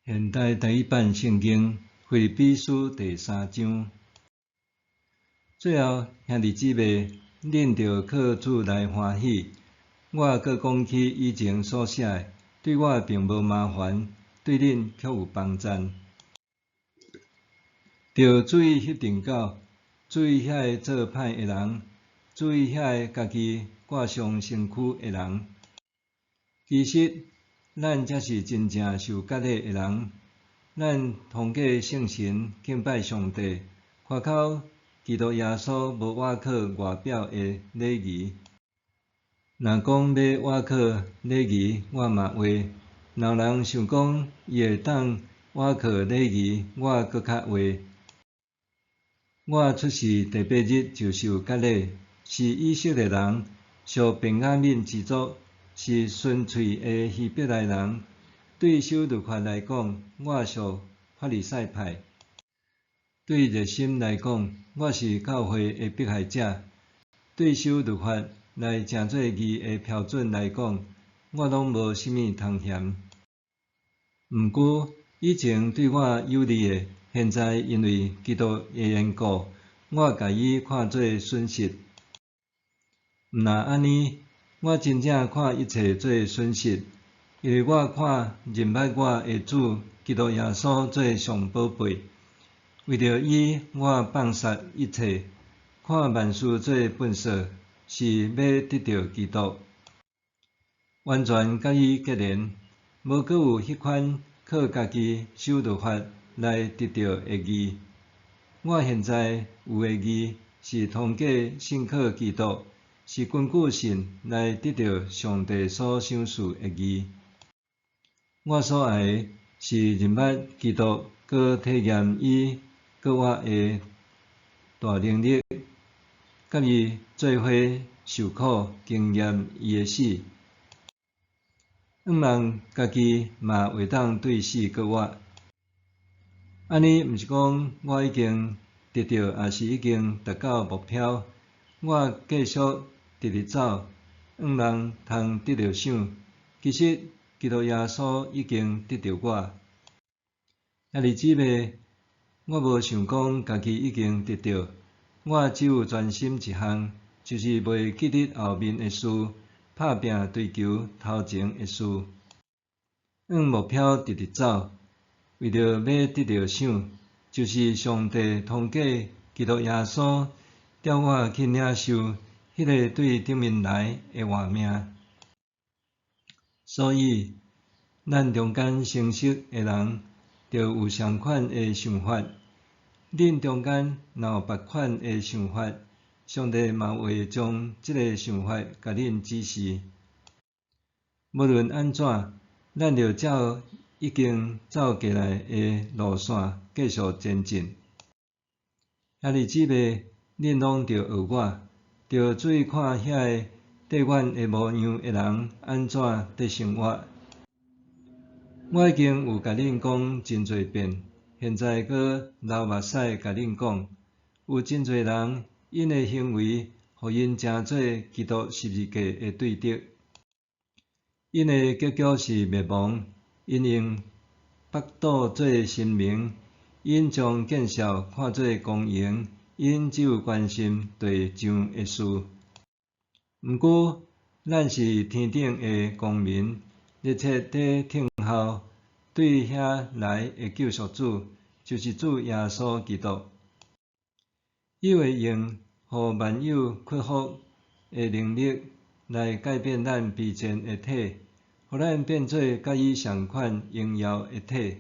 现代第一版圣经腓立比书第3章。最后，兄弟姊妹，恁着靠主来欢喜。我搁讲起以前所写的，对我并无麻烦，对恁却有帮赞。着注意迄阵狗，注意遐个做歹的人，注意遐个家己挂上身躯的人。其实，咱才是真正受割礼的人。咱通过圣神敬拜上帝，夸口基督耶稣无瓦靠外表的礼仪。若讲要瓦靠礼仪，我嘛话。若人想讲伊会当瓦靠礼仪，我搁较话。我出世第8日就受割礼，是以色列人，属便雅悯之族，是纯粹的希伯来人。对守律法来讲，我属法利赛派；对热心来讲，我是教会的迫害者；对守律法来正做义的标准来讲，我拢无啥物通嫌。毋过，以前对我有利的，现在因为基督的缘故，我家伊看做损失。毋若安尼，我真正看一切做损失。因为我看认捌我的主基督耶稣做上宝贝，为着伊，我放下一切，看万事做粪扫，是要得到基督，完全甲伊结连，无搁有迄款靠家己守律法来得到的义。我现在有的义，是通过信靠基督，是根据信来得到上帝所赏赐的义。我所爱的是认捌基督，搁体验伊搁我的大能力，甲伊做伙受苦，经验伊的死。望家己嘛会当对死搁活。安尼毋是讲我已经得到，也是已经达到目标。我继续直直走，人通得到赏。其实基督耶稣已经得到我。兄弟姊妹，我无想讲家己已经得到，我只有专心一项，就是袂记得后面的事，拍拼追求头前的事，向目标直直走，为着要得到赏，就是上帝通过基督耶稣调我去领受迄个对顶面来的画命。所以，咱中间成熟的人，着有相款的想法。恁中间若有别款的想法，上帝嘛会将即个想法甲恁指示。无论安怎，咱着照已经走过来的路线继续前进。兄弟姊妹，恁拢着学我，着注意看遐个缀阮的模样的人安怎伫生活。我已经有甲恁讲真侪遍，现在搁流目屎甲恁讲，有真侪人因的行为，互因成做基督十字架的对敌。因的结局是灭亡，因用巴肚做神明，因将见效看做公营，因只有关心地上的事。毋过，咱是天顶的公民，热切地听候对遐来的救赎主，就是主耶稣基督。伊会用互万有克服的能力来改变咱卑贱的体，互咱变做甲伊相款荣耀的体。